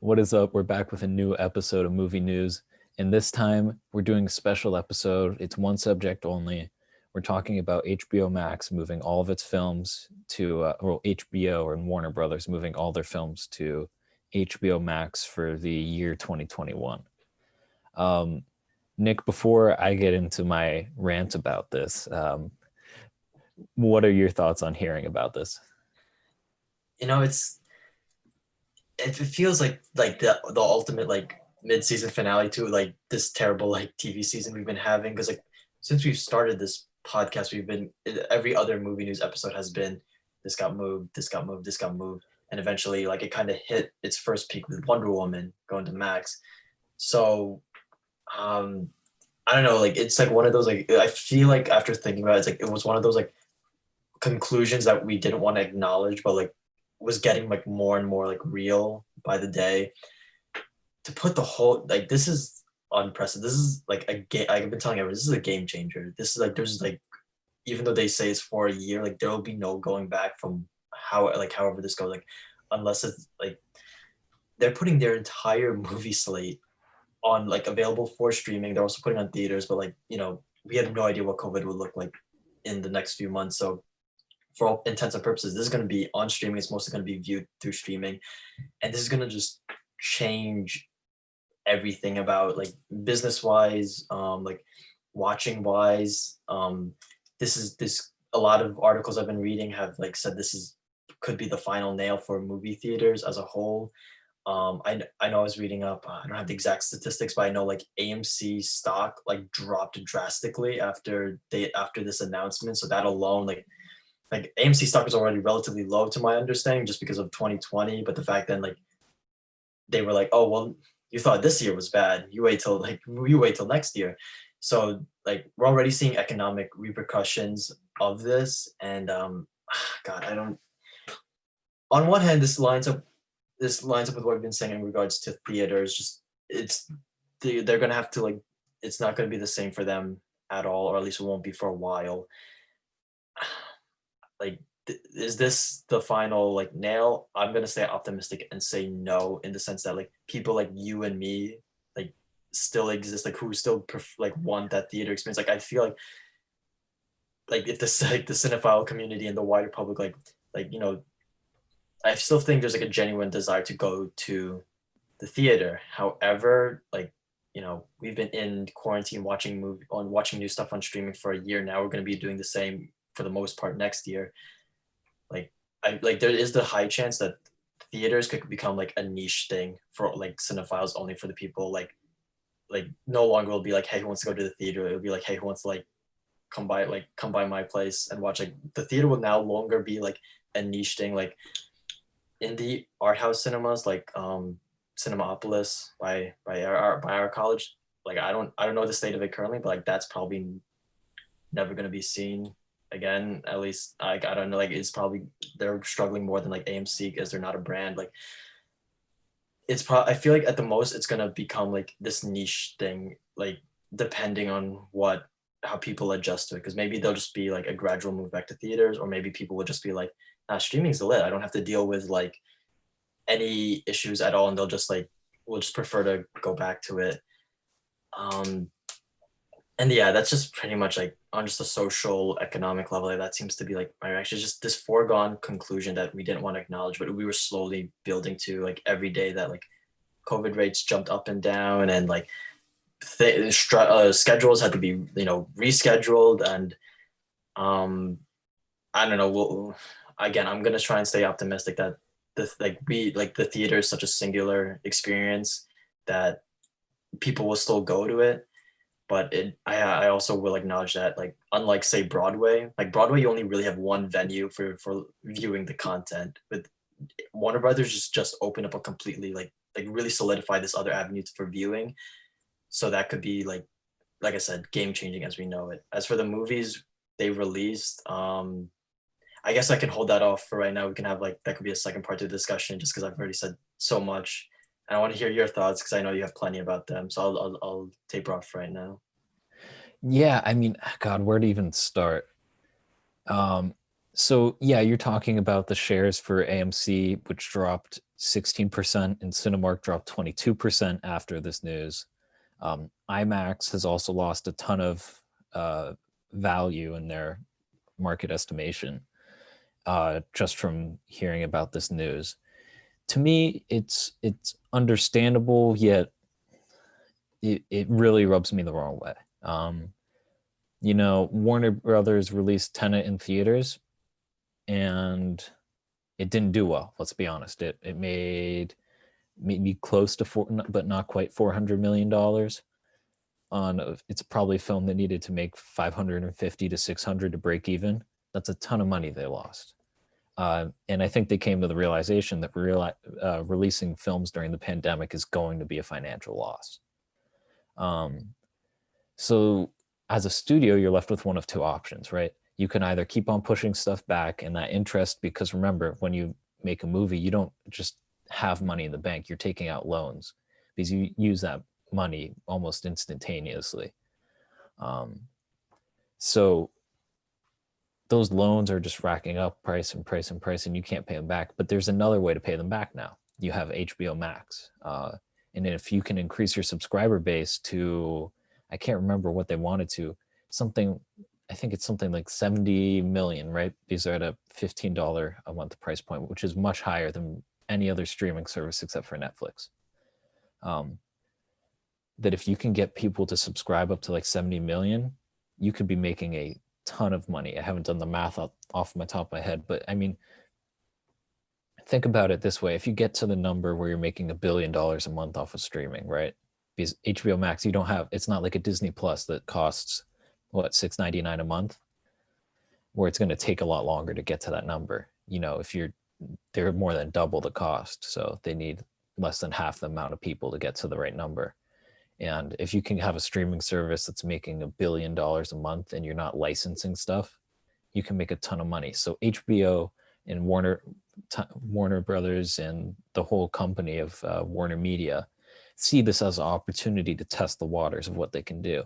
What is up? We're back with a new episode of Movie News. And this time we're doing a special episode. It's one subject only. We're talking about HBO Max moving all of its films to, HBO and Warner Brothers moving all their films to HBO Max for the year 2021. Um, Nick, before I get into my rant about this, what are your thoughts on hearing about this? You know, it feels like the ultimate like mid-season finale to like this terrible like TV season we've been having because like since we've started this podcast, we've been every other movie news episode has been this got moved, this got moved, this got moved, and eventually like it kind of hit its first peak with Wonder Woman going to Max. So um I don't know, like it's like one of those like I feel like after thinking about it, it's like it was one of those like conclusions that we didn't want to acknowledge, but like was getting like more and more like real by the day. To put the whole like this is unprecedented. This is like a game. I've been telling everyone this is a game changer. This is like there's like even though they say it's for a year, like there will be no going back from how like however this goes. Like unless it's like they're putting their entire movie slate on like available for streaming. They're also putting on theaters, but like we have no idea what COVID would look like in the next few months. So for all intents and purposes, this is going to be on streaming. It's mostly going to be viewed through streaming, and this is going to just change everything about like business wise, like watching wise. This is this a lot of articles I've been reading have like said this is could be the final nail for movie theaters as a whole. I know I was reading up. I don't have the exact statistics, but I know like AMC stock like dropped drastically after this announcement. So that alone, like AMC stock was already relatively low to my understanding just because of 2020. But the fact then like they were like, oh well, you thought this year was bad. You wait till next year. So like we're already seeing economic repercussions of this, and God, I don't. On one hand, this lines up with what we've been saying in regards to theaters. Just it's they're gonna have to like it's not gonna be the same for them at all, or at least it won't be for a while. Like is this the final like nail? I'm gonna stay optimistic and say no, in the sense that like people like you and me like still exist, like who still like want that theater experience. Like I feel like if this like the cinephile community and the wider public like I still think there's like a genuine desire to go to the theater. However, we've been in quarantine watching new stuff on streaming for a year now. We're going to be doing the same for the most part next year. Like I like there is the high chance that theaters could become like a niche thing for like cinephiles, only for the people like no longer will be like, hey, who wants to go to the theater? It'll be like, hey, who wants to come by my place and watch. Like the theater will now longer be like a niche thing. Like indie art house cinemas like Cinemapolis by our college. Like I don't know the state of it currently, but like that's probably never going to be seen again. At least like I don't know, like it's probably they're struggling more than like AMC because they're not a brand. Like it's probably I feel like at the most it's going to become like this niche thing, like depending on what how people adjust to it, because maybe they'll just be like a gradual move back to theaters, or maybe people will just be like, streaming's lit, I don't have to deal with like any issues at all, and they'll just like will just prefer to go back to it. Um, and yeah, that's just pretty much like on just a social economic level. Like, that seems to be like my reaction. Just this foregone conclusion that we didn't want to acknowledge, but we were slowly building to like every day that like COVID rates jumped up and down, and like schedules had to be rescheduled, and um, I don't know. Again, I'm gonna try and stay optimistic that the theater is such a singular experience that people will still go to it. But I also will acknowledge that like unlike say Broadway, like Broadway you only really have one venue for viewing the content. With Warner Brothers just open up a completely like really solidify this other avenue for viewing. So that could be like I said, game changing as we know it. As for the movies they released, I guess I can hold that off for right now. We can have like that could be a second part to the discussion, just because I've already said so much. And I want to hear your thoughts because I know you have plenty about them. So I'll taper off right now. Yeah, I mean, God, where to even start? Um, so yeah, you're talking about the shares for AMC, which dropped 16%, and Cinemark dropped 22% after this news. IMAX has also lost a ton of value in their market estimation just from hearing about this news. To me, it's understandable, yet it really rubs me the wrong way. Warner Brothers released Tenet in theaters, and it didn't do well. Let's be honest. It made maybe close to but not quite $400 million. It's probably a film that needed to make 550 to 600 to break even. That's a ton of money they lost. And I think they came to the realization that releasing films during the pandemic is going to be a financial loss. So as a studio, you're left with one of two options, right? You can either keep on pushing stuff back, and that interest, because remember, when you make a movie, you don't just have money in the bank, you're taking out loans because you use that money almost instantaneously. So those loans are just racking up price, and you can't pay them back. But there's another way to pay them back now. You have HBO Max. And if you can increase your subscriber base to, I can't remember what they wanted to, I think it's something like 70 million, right? These are at a $15 a month price point, which is much higher than any other streaming service except for Netflix. That if you can get people to subscribe up to like 70 million, you could be making a ton of money. I haven't done the math off my top of my head, but I mean, think about it this way. If you get to the number where you're making $1 billion a month off of streaming, right? Because HBO Max, it's not like a Disney Plus that costs $6.99 a month, where it's going to take a lot longer to get to that number. They're more than double the cost, so they need less than half the amount of people to get to the right number. And if you can have a streaming service that's making $1 billion a month and you're not licensing stuff, you can make a ton of money. So HBO and Warner Brothers and the whole company of Warner Media see this as an opportunity to test the waters of what they can do.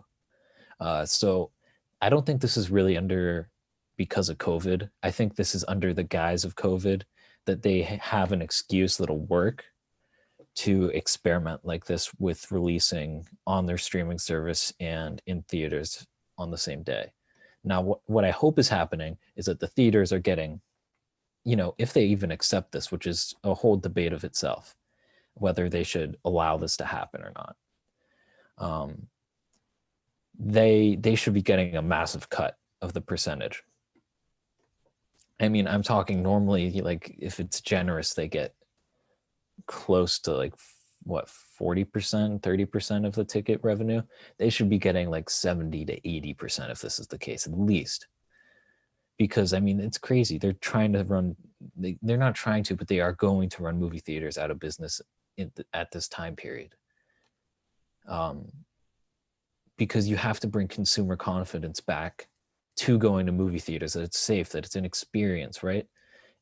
So I don't think this is really because of COVID. I think this is under the guise of COVID, that they have an excuse that'll work to experiment like this with releasing on their streaming service and in theaters on the same day. Now, what I hope is happening is that the theaters are getting, if they even accept this, which is a whole debate of itself, whether they should allow this to happen or not. They should be getting a massive cut of the percentage. I mean, I'm talking normally, like if it's generous, they get close to like 40%, 30% of the ticket revenue. They should be getting like 70 to 80% if this is the case, at least. Because I mean, it's crazy. They're trying to run, they're not trying to, but they are going to run movie theaters out of business at this time period. Because you have to bring consumer confidence back to going to movie theaters, that it's safe, that it's an experience, right?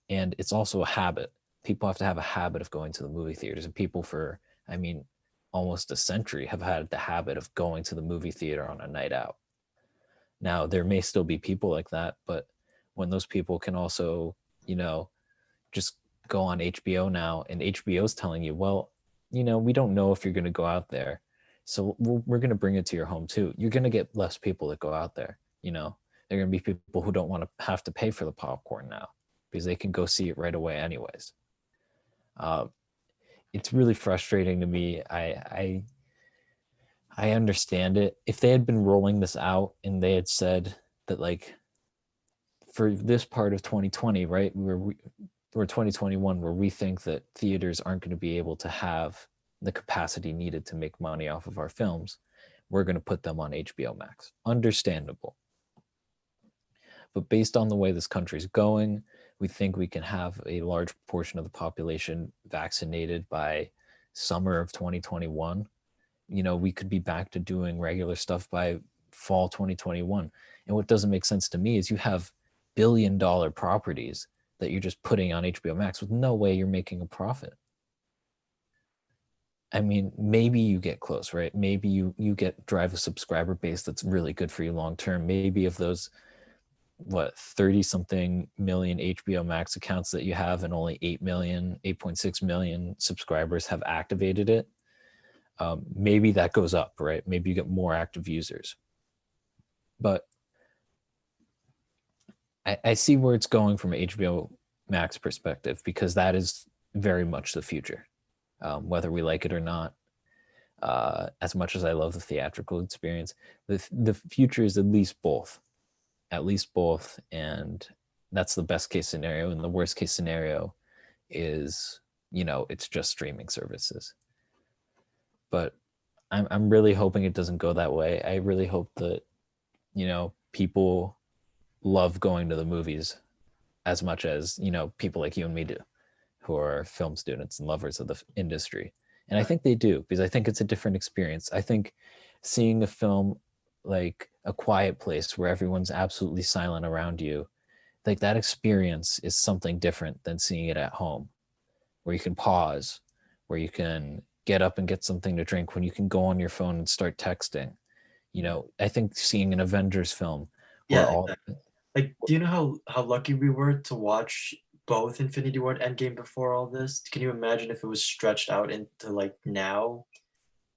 And it's also a habit. People have to have a habit of going to the movie theaters, and people for, I mean, almost a century have had the habit of going to the movie theater on a night out. Now, there may still be people like that, but when those people can also, just go on HBO now, and HBO's telling you, well, we don't know if you're going to go out there, so we're going to bring it to your home too. You're going to get less people that go out there. They're going to be people who don't want to have to pay for the popcorn now because they can go see it right away anyways. It's really frustrating to me. I understand it. If they had been rolling this out and they had said that, like, for this part of 2020, right, or 2021, where we think that theaters aren't going to be able to have the capacity needed to make money off of our films, we're going to put them on HBO Max. Understandable. But based on the way this country's going, we think we can have a large portion of the population vaccinated by summer of 2021. We could be back to doing regular stuff by fall 2021. And what doesn't make sense to me is you have billion-dollar properties that you're just putting on HBO Max with no way you're making a profit. I mean, maybe you get close, right? Maybe you drive a subscriber base that's really good for you long term. Maybe if those what 30 something million HBO Max accounts that you have, and only 8.6 million subscribers have activated it. Maybe that goes up, right? Maybe you get more active users. But I see where it's going from HBO Max perspective, because that is very much the future, whether we like it or not. As much as I love the theatrical experience, the future is at least both, and that's the best case scenario. And the worst case scenario is, it's just streaming services. But I'm really hoping it doesn't go that way. I really hope that, people love going to the movies as much as, people like you and me do, who are film students and lovers of the industry. And I think they do, because I think it's a different experience. I think seeing a film like A Quiet Place, where everyone's absolutely silent around you, like that experience is something different than seeing it at home, where you can pause, where you can get up and get something to drink, when you can go on your phone and start texting. I think seeing an Avengers film where Yeah, all exactly. Like, do you know how lucky we were to watch both Infinity War and Endgame before all this? Can you imagine if it was stretched out into like now?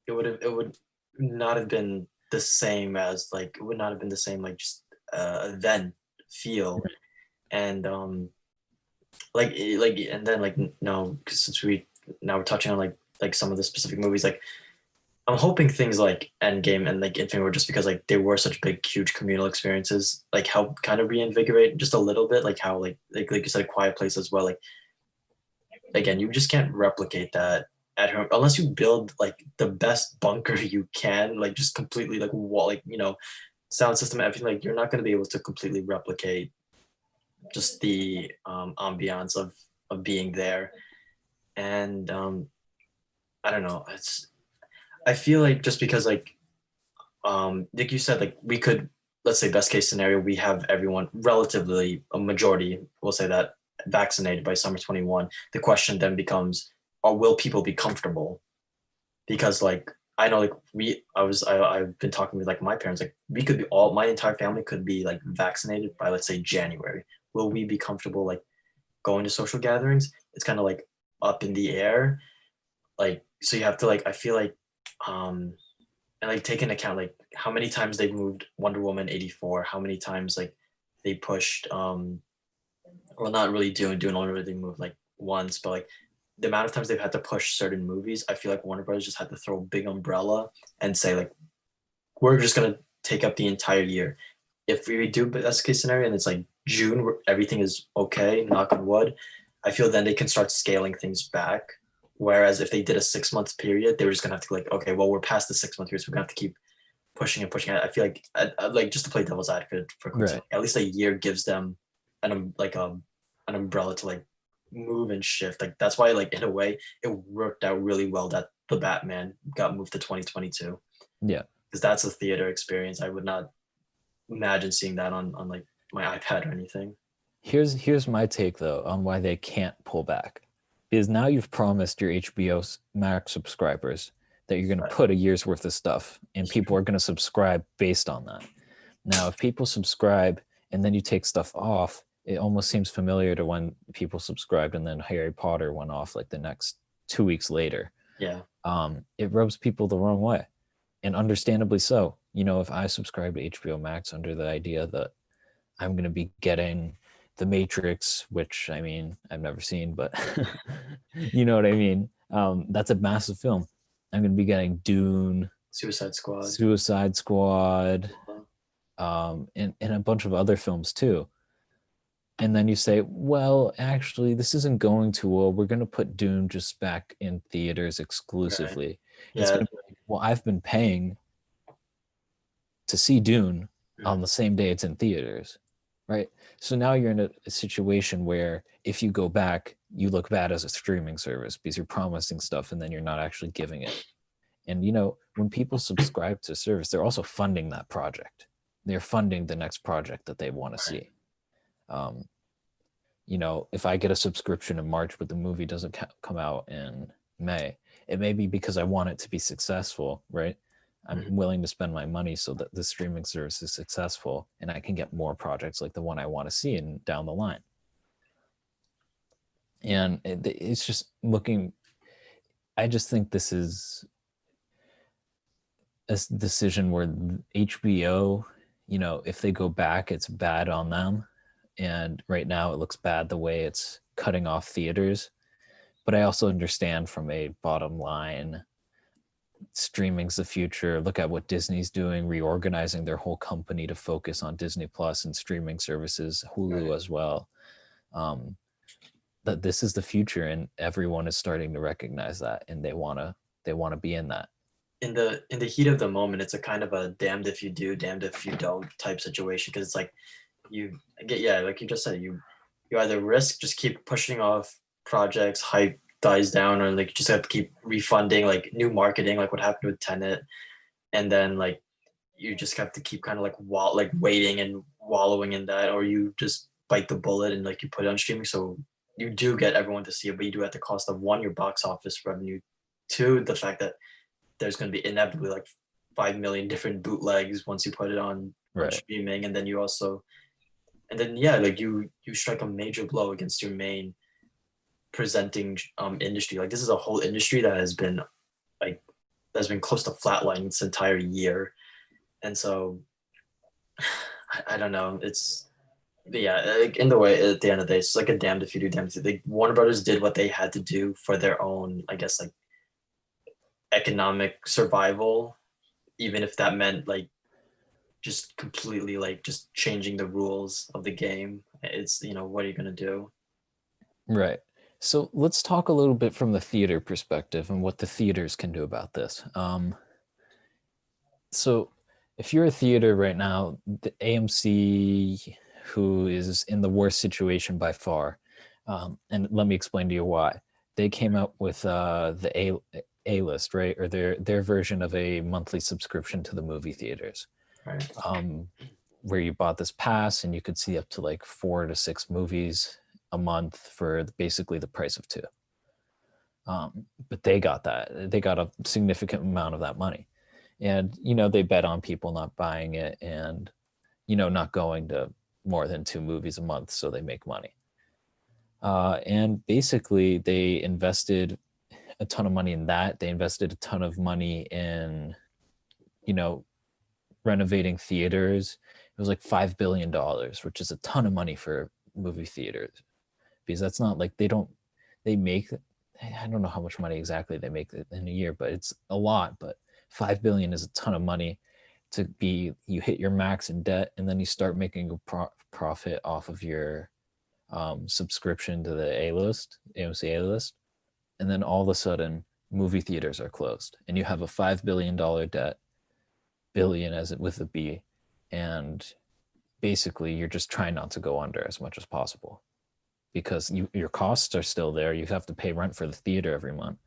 It would not have been the same as like it would not have been the same like just event feel. And and then like no, 'cause since we now we're touching on like some of the specific movies, like I'm hoping things like Endgame and like Infinity War, just because like they were such big, huge communal experiences, like help kind of reinvigorate just a little bit, like how like you said, Quiet Place as well. Like again, you just can't replicate that at home unless you build like the best bunker you can, like just completely like wall, like sound system, everything. Like you're not going to be able to completely replicate just the ambiance of being there. And I don't know, I feel like just because like you said, like we could, let's say best case scenario, we have everyone, relatively a majority, we'll say that, vaccinated by summer 21. The question then becomes, or will people be comfortable? Because like I know like I've been talking with like my parents, like we could be all, my entire family could be like vaccinated by, let's say, January. Will we be comfortable like going to social gatherings? It's kind of like up in the air. Like so you have to like, I feel like um and like take into account like how many times they've moved Wonder Woman 84, how many times like they pushed well, not really Dune only really moved like once, but like the amount of times they've had to push certain movies, I feel like Warner Brothers just had to throw a big umbrella and say like, we're just gonna take up the entire year. If we do best case scenario and it's like June where everything is okay, knock on wood, I feel then they can start scaling things back. Whereas if they did a 6 month period, they were just gonna have to like, okay, well, we're past the 6 month period, so we're gonna have to keep pushing and pushing. I feel like like just to play devil's advocate for a quick right. second, at least a year gives them like an umbrella to like move and shift. Like that's why like in a way it worked out really well that the Batman got moved to 2022, Yeah. because that's a theater experience. I would not imagine seeing that on like my iPad or anything. Here's my take though on why they can't pull back. Is now you've promised your HBO Max subscribers that you're going to Right. put a year's worth of stuff, and people are going to subscribe based on that. Now, if people subscribe and then you take stuff off, it almost seems familiar to when people subscribed and then Harry Potter went off like the next 2 weeks later. Yeah. It rubs people the wrong way, and understandably so. If I subscribe to HBO Max under the idea that I'm going to be getting The Matrix, which I mean, I've never seen, but you know what I mean? That's a massive film. I'm going to be getting Dune, Suicide Squad. Suicide Squad, Uh, and a bunch of other films too. And then you say, well, actually, this isn't going too well. We're going to put Dune just back in theaters right. exclusively. It's Yeah. going to be like, well, I've been paying to see Dune on the same day it's in theaters, right? So now you're in a situation where if you go back, you look bad as a streaming service because you're promising stuff and then you're not actually giving it. And when people subscribe to a service, they're also funding that project. They're funding the next project that they want to Right. see. If I get a subscription in March, but the movie doesn't come out in May, it may be because I want it to be successful, right? I'm willing to spend my money so that the streaming service is successful and I can get more projects like the one I want to see and down the line. And it's just looking, I just think this is a decision where HBO, you know, if they go back, it's bad on them. And right now it looks bad the way it's cutting off theaters. But I also understand from a bottom line, streaming's the future. Look at what Disney's doing, reorganizing their whole company to focus on Disney Plus and streaming services, Hulu as well. That this is the future, and everyone is starting to recognize that, and they wanna be in that. In the heat of the moment, it's a kind of a damned if you do, damned if you don't type situation, because it's like you get, yeah, like you just said, you either risk just keep pushing off projects, hype dies down, or like you just have to keep refunding like new marketing, like what happened with Tenet, and then like you just have to keep kind of like waiting and wallowing in that, or you just bite the bullet and like you put it on streaming, so you do get everyone to see it, but you do at the cost of one, your box office revenue, two, the fact that there's going to be inevitably like 5 million different bootlegs once you put it on Right. streaming, and then you also, and then yeah, like you strike a major blow against your main presenting industry. Like this is a whole industry that has been like that's been close to flatlining this entire year, and so I don't know. It's, yeah, like in the way at the end of the day, it's like a damned if you do, damned if you. Like Warner Brothers did what they had to do for their own, I guess, like economic survival, even if that meant like just completely like just changing the rules of the game. It's, you know, what are you gonna do? Right. So let's talk a little bit from the theater perspective and what the theaters can do about this. So if you're a theater right now, the AMC, who is in the worst situation by far, and let me explain to you why. They came out with the A-list, right? Or their version of a monthly subscription to the movie theaters. Right. Where you bought this pass and you could see up to like 4 to 6 movies a month for basically the price of 2. But they got that. They got a significant amount of that money. And, you know, they bet on people not buying it and, you know, not going to more than 2 movies a month, so they make money. And basically they invested a ton of money in that. They invested a ton of money in, you know, renovating theaters. It was like $5 billion, which is a ton of money for movie theaters, because that's not like they make, I don't know how much money exactly they make in a year, but it's a lot. But 5 billion is a ton of money to be, you hit your max in debt and then you start making a profit off of your subscription to the A-list, AMC A-list. And then all of a sudden movie theaters are closed and you have a $5 billion debt, billion as it with a B, and basically you're just trying not to go under as much as possible because your costs are still there. You have to pay rent for the theater every month,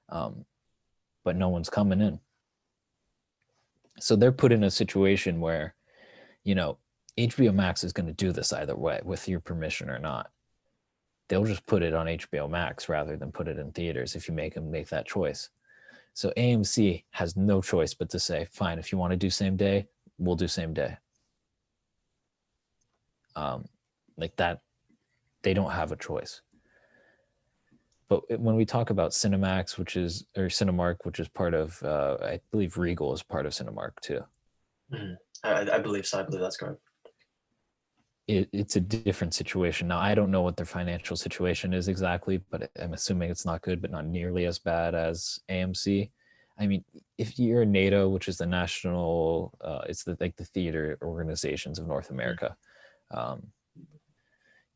but no one's coming in. So they're put in a situation where, you know, HBO Max is going to do this either way, with your permission or not. They'll just put it on HBO Max rather than put it in theaters if you make them make that choice. So AMC has no choice but to say, fine, if you want to do same day, we'll do same day. Like that, they don't have a choice. But when we talk about Cinemax, or Cinemark, which is part of, I believe Regal is part of Cinemark too. Mm-hmm. I believe so. I believe that's correct. It's a different situation. Now, I don't know what their financial situation is exactly, but I'm assuming it's not good, but not nearly as bad as AMC. I mean, if you're NATO, which is the national, it's like the theater organizations of North America,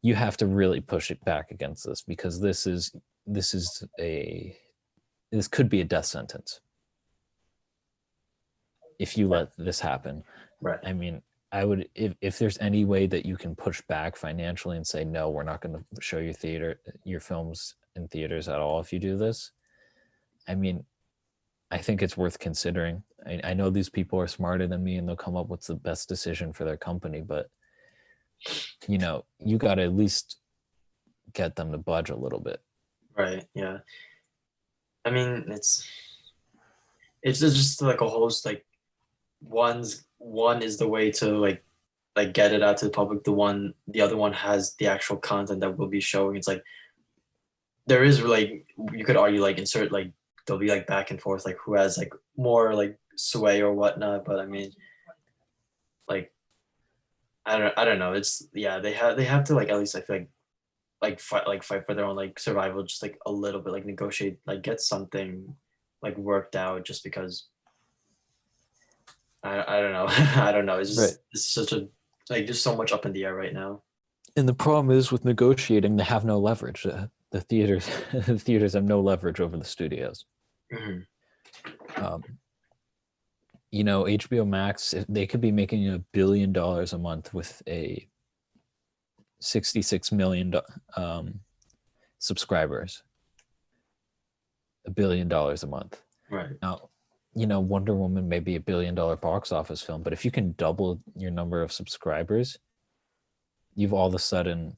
you have to really push it back against this, because this could be a death sentence if you let this happen. Right. I mean, I would, if there's any way that you can push back financially and say, no, we're not going to show your films in theaters at all if you do this. I mean, I think it's worth considering. I know these people are smarter than me and they'll come up with the best decision for their company, but you know, you got to at least get them to budge a little bit. Right. Yeah. I mean, it's it's just like a host like one is the way to like get it out to the public. The other one has the actual content that we'll be showing. It's like there is like you could argue like insert like there'll be like back and forth like who has like more like sway or whatnot. But I mean like I don't know. It's yeah they have to like at least I feel like fight for their own like survival just like a little bit like negotiate like get something like worked out just because I don't know. I don't know. Right. It's such a like just so much up in the air right now. And the problem is with negotiating, they have no leverage. The theaters, the theaters have no leverage over the studios. Mhm. Um, you know, HBO Max, they could be making $1 billion a month with a 66 million subscribers. $1 billion a month. Right. Now, you know, Wonder Woman may be $1 billion box office film, but if you can double your number of subscribers, you've all of a sudden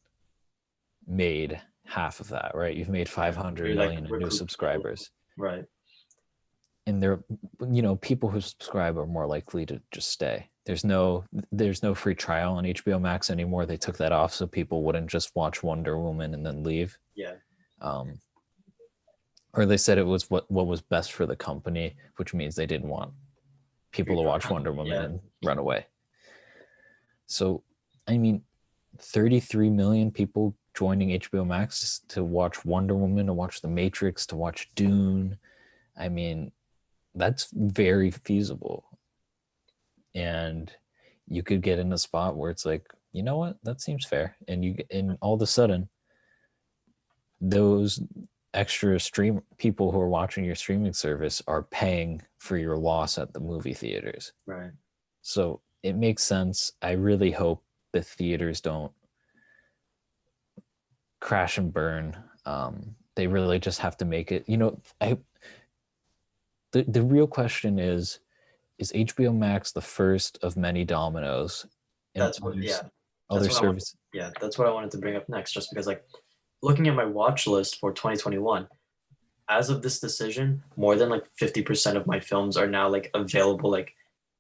made half of that, right? You've made 500 You're like million in new recruit people. subscribers. Right. And they're, you know, people who subscribe are more likely to just stay. There's no free trial on HBO Max anymore. They took that off so people wouldn't just watch Wonder Woman and then leave. Yeah. Um, or they said it was what was best for the company, which means they didn't want people to watch Wonder Woman Yeah. and run away. So, I mean, 33 million people joining HBO Max to watch Wonder Woman, to watch The Matrix, to watch Dune. I mean, that's very feasible. And you could get in a spot where it's like, you know what, that seems fair. And all of a sudden, those extra stream people who are watching your streaming service are paying for your loss at the movie theaters. Right. So it makes sense. I really hope the theaters don't crash and burn. They really just have to make it. You know, the real question is HBO Max the first of many dominoes and That's what yeah. other That's what I want services? yeah, that's what I wanted to bring up next, just because like looking at my watch list for 2021, as of this decision, more than like 50% of my films are now like available like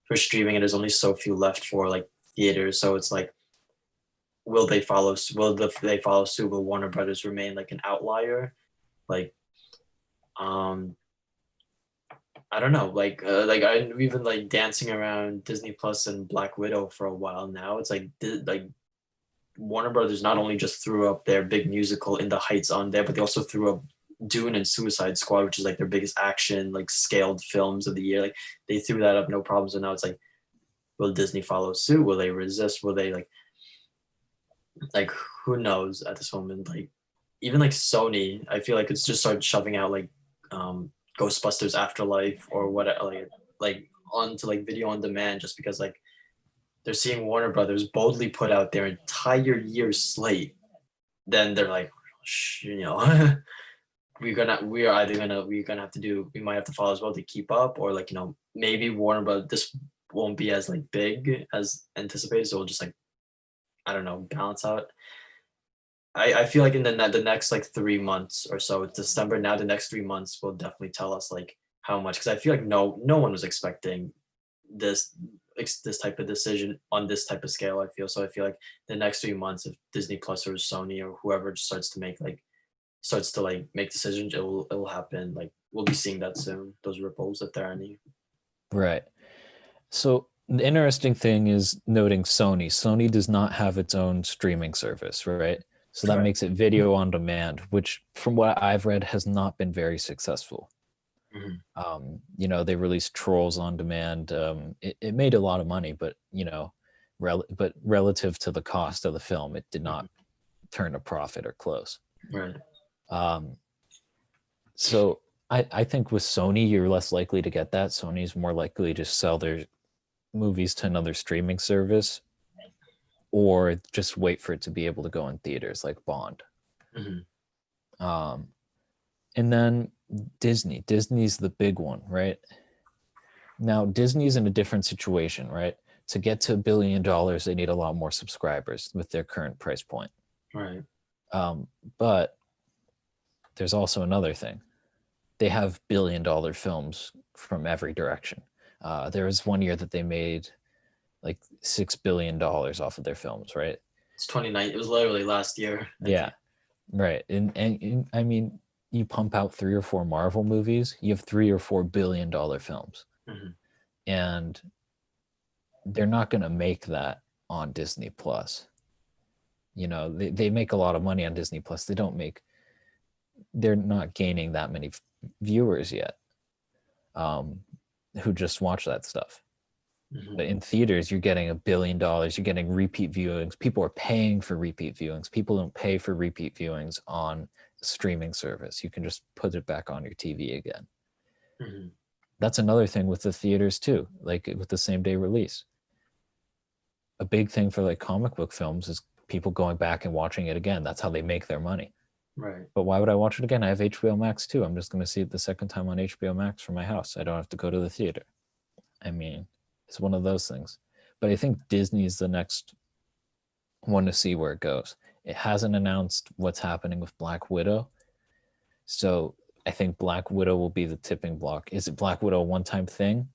for streaming, and there's only so few left for like theaters. So it's like, they follow suit? Will Warner Brothers remain like an outlier? Like, um, I don't know. Like we've been like dancing around Disney Plus and Black Widow for a while now. It's like Warner Brothers not only just threw up their big musical In the Heights on there, but they also threw up Dune and Suicide Squad, which is like their biggest action, like scaled films of the year. Like they threw that up no problems. And now it's like, will Disney follow suit? Will they resist? Will they like who knows at this moment? Like even like Sony, I feel like it's just started shoving out like Ghostbusters Afterlife or what like onto like video on demand just because like they're seeing Warner Brothers boldly put out their entire year slate. Then they're like, you know, we're gonna have to do we might have to follow as well to keep up, or like, you know, maybe Warner Brothers this won't be as like big as anticipated, so we'll just like I don't know balance out. I feel like in the next like 3 months or so, it's December now. The next 3 months will definitely tell us like how much, because I feel like no one was expecting this this type of decision on this type of scale. I feel so. I feel like the next 3 months, if Disney Plus or Sony or whoever just starts to like make decisions, it will happen. Like we'll be seeing that soon. Those ripples, if there are any. Right. So the interesting thing is noting Sony. Sony does not have its own streaming service, right? So that Correct. makes it video on demand, which from what I've read has not been very successful. Mhm. You know, they released Trolls on demand. It made a lot of money, but you know, but relative to the cost of the film, it did not turn a profit or close. Right. Um, so I think with Sony, you're less likely to get that. Sony's more likely to sell their movies to another streaming service or just wait for it to be able to go in theaters like Bond. Mhm. Um, and then Disney's the big one, right? Now Disney's in a different situation, right? To get to $1 billion, they need a lot more subscribers with their current price point. Right. But there's also another thing. they have billion-dollar films from every direction. There was one year that they made like $6 billion off of their films, right? It's 29. It was literally last year, I Yeah, think. right. And I mean, you pump out 3 or 4 Marvel movies, you have $3 or $4 billion films, Hmm. and they're not going to make that on Disney Plus. You know, they make a lot of money on Disney Plus. They're not gaining that many viewers yet, um, who just watch that stuff. Hmm. But in theaters, you're getting $1 billion. You're getting repeat viewings. People are paying for repeat viewings. People don't pay for repeat viewings on a streaming service. You can just put it back on your TV again. Hmm. That's another thing with the theaters too, like with the same day release. A big thing for like comic book films is people going back and watching it again. That's how they make their money. Right. But why would I watch it again? I have HBO Max too. I'm just going to see it the second time on HBO Max from my house. I don't have to go to the theater. I mean, it's one of those things. But I think Disney is the next one to see where it goes. It hasn't announced what's happening with Black Widow. So I think Black Widow will be the tipping block. Is it Black Widow a one-time thing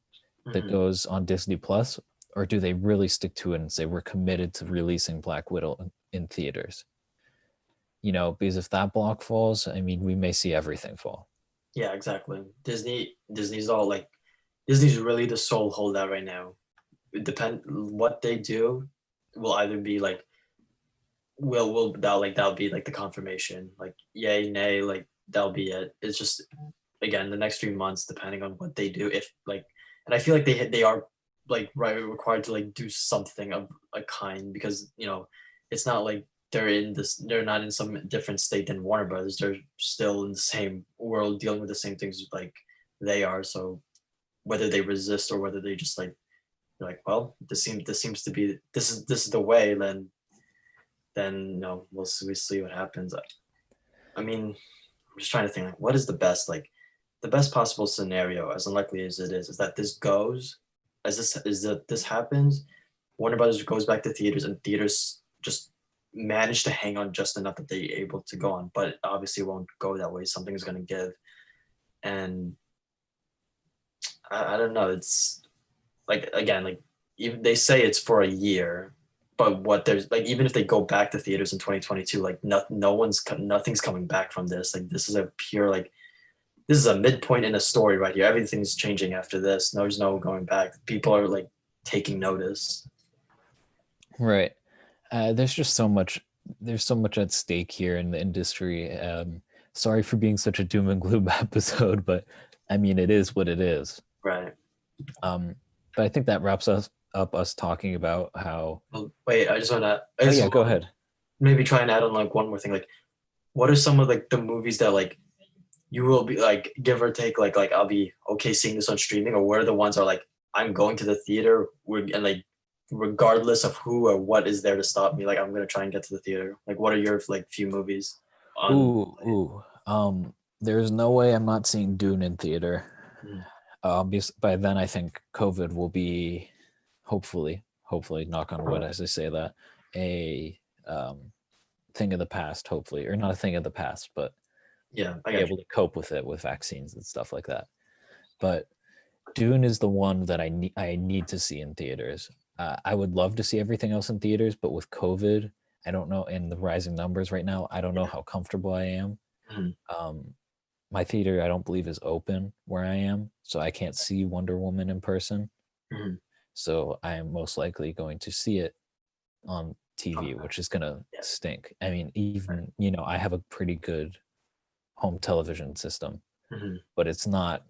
that Hmm. goes on Disney Plus, or do they really stick to it and say we're committed to releasing Black Widow in theaters? You know, because if that block falls, I mean, we may see everything fall. Yeah, exactly. Disney's all like, Disney's really the sole holdout right now. It depend what they do will either be like, will that'll be like the confirmation, like yay, nay, like that'll be it. It's just, again, the next 3 months, depending on what they do, if like, and I feel like they are like required to like do something of a kind, because it's not like they're not in some different state than Warner Brothers. They're still in the same world, dealing with the same things like they are. So whether they resist or whether they just like, they're like, well, this seems to be, this is the way, then we see what happens. I mean, I'm just trying to think, like, what is the best possible scenario, as unlikely as it is that this goes, as this is that this happens, Warner Brothers goes back to theaters, and theaters just manage to hang on just enough that they're able to go on, but obviously it won't go that way. Something is going to give, and I don't know. It's like, again, like, even they say it's for a year, but what there's like, even if they go back to theaters in 2022, like nothing's coming back from this. Like, this is a pure, like, this is a midpoint in a story right here. Everything's changing after this. There's no going back. People are like taking notice. Right. There's just so much. There's so much at stake here in the industry. Sorry for being such a doom and gloom episode, but I mean, it is what it is. Right. Um, but I think that wraps us talking about how. Well, wait, I just want to Oh yeah, go ahead. maybe try and add on like one more thing. Like, what are some of like the movies that like you will be like, give or take, like I'll be okay seeing this on streaming, or what are the ones that are like, I'm going to the theater, and like, regardless of who or what is there to stop me, like I'm gonna try and get to the theater. Like, what are your like few movies on? Ooh. There's no way I'm not seeing Dune in theater. Mm. Obviously, by then I think COVID will be, hopefully, knock on wood as I say that, a thing of the past. Hopefully, or not a thing of the past, but Yeah, I be got you. able to cope with it with vaccines and stuff like that. But Dune is the one that I need to see in theaters. I would love to see everything else in theaters, but with COVID, I don't know, and the rising numbers right now, I don't know Yeah. how comfortable I am. Mhm. My theater, I don't believe, is open where I am, so I can't see Wonder Woman in person. Mhm. So I am most likely going to see it on TV, Okay. which is gonna Yeah. stink. I mean, Right. even I have a pretty good home television system, Mhm. but it's not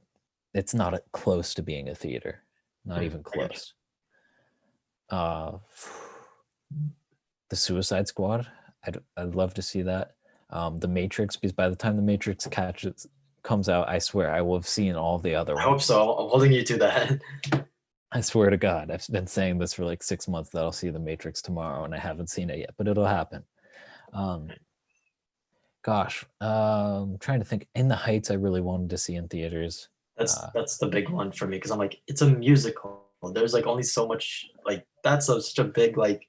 close to being a theater, not Mhm. even I got you. close. Uh, the Suicide Squad, I'd love to see that. The Matrix, because by the time the Matrix comes out, I swear I will have seen all the other I hope ones. so. I'm holding you to that. I swear to God, I've been saying this for like 6 months that I'll see the Matrix tomorrow, and I haven't seen it yet, but it'll happen. Um, Gosh, I'm trying to think. In the Heights, I really wanted to see in theaters. Uh, That's the big one for me, because I'm like, it's a musical. There's like only so much, like, such a big, like,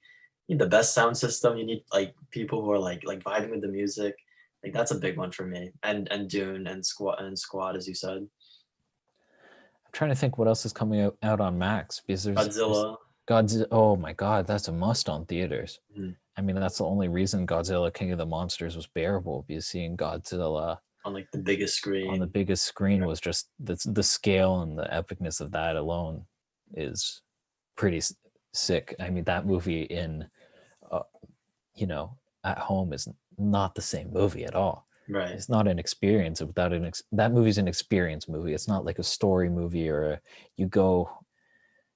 you need the best sound system. You need like people who are like vibing with the music. Like that's a big one for me. And Dune and Squad, as you said. I'm trying to think what else is coming out on Max, because there's Godzilla. Godzilla. Oh my God, that's a must on theaters. Mhm. I mean, that's the only reason Godzilla King of the Monsters was bearable, because seeing Godzilla On like the biggest on the screen. biggest screen was just the scale and the epicness of that alone is pretty sick. I mean, that movie in, uh, you know, at home is not the same movie at all. Right. It's not an experience without that movie's an experience movie. It's not like a story movie or you go.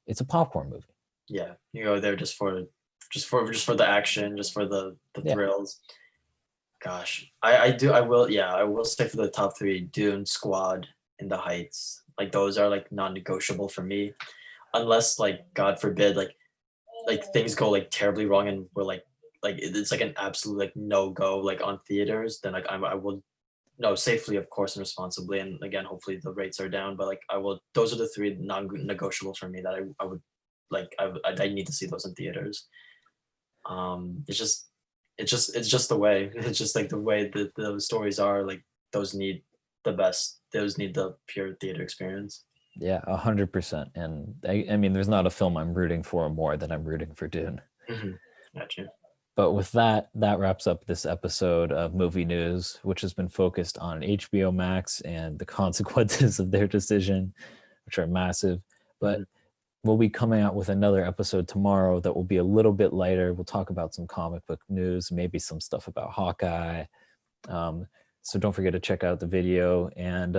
It's a popcorn movie. Yeah. You go there just for the action, just for the Yeah, thrills. Gosh. I will say for the top three, Dune, Squad, and The Heights. Like those are like non-negotiable for me. Unless like God forbid, like things go like terribly wrong and we're like it's like an absolute like no go like on theaters, then like I will no safely of course and responsibly, and again hopefully the rates are down, but like I will, those are the three non-negotiable for me that I would like I need to see those in theaters. It's just the way it's just like the way that those stories are, like those need the pure theater experience. yeah, 100%. And I mean, there's not a film I'm rooting for more than I'm rooting for Dune. Mm-hmm. Gotcha. But with that, that wraps up this episode of Movie News, which has been focused on HBO Max and the consequences of their decision, which are massive. Mm-hmm. But we'll be coming out with another episode tomorrow that will be a little bit lighter. We'll talk about some comic book news, maybe some stuff about Hawkeye. So don't forget to check out the video and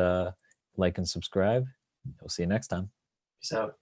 like and subscribe. We'll see you next time. Peace out.